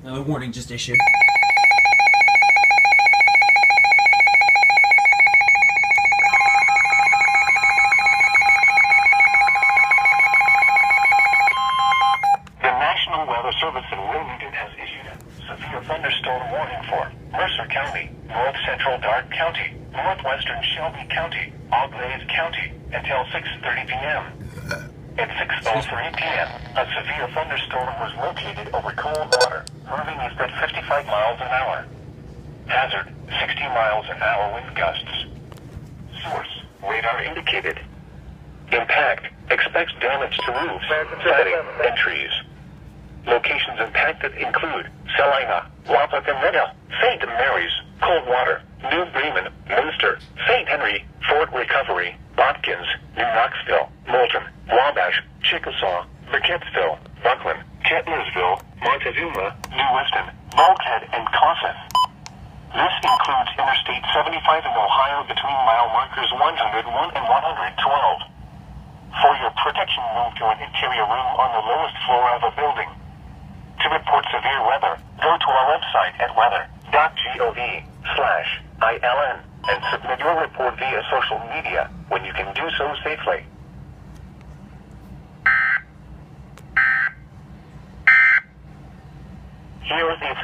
Another warning just issued. The National Weather Service in Wilmington has issued a severe thunderstorm warning for Mercer County, North Central Darke County, Northwestern Shelby County, Auglaize County until 6:30 p.m. At 6:03 p.m., a severe thunderstorm was located over cold water, moving east at 55 miles an hour. Hazard, 60 miles an hour wind gusts. Source, radar indicated. Impact, expects damage to roofs, siding, and trees. Locations impacted include Salina, Wapakoneta, St. Mary's, Coldwater, New Bremen, Munster, St. Henry, Fort Recovery, Botkins, New Knoxville, Moulton, Wabash, Chickasaw, Burkittsville, Buckland, Kettlersville, Montezuma, New Weston, Bulkhead, and Kossuth. This includes Interstate 75 in Ohio between mile markers 101 and 112. For your protection, move to an interior room on the lowest floor of a building. To report severe weather, go to our website at weather.gov/ILN and submit your report via social media when you can do so safely. Here is the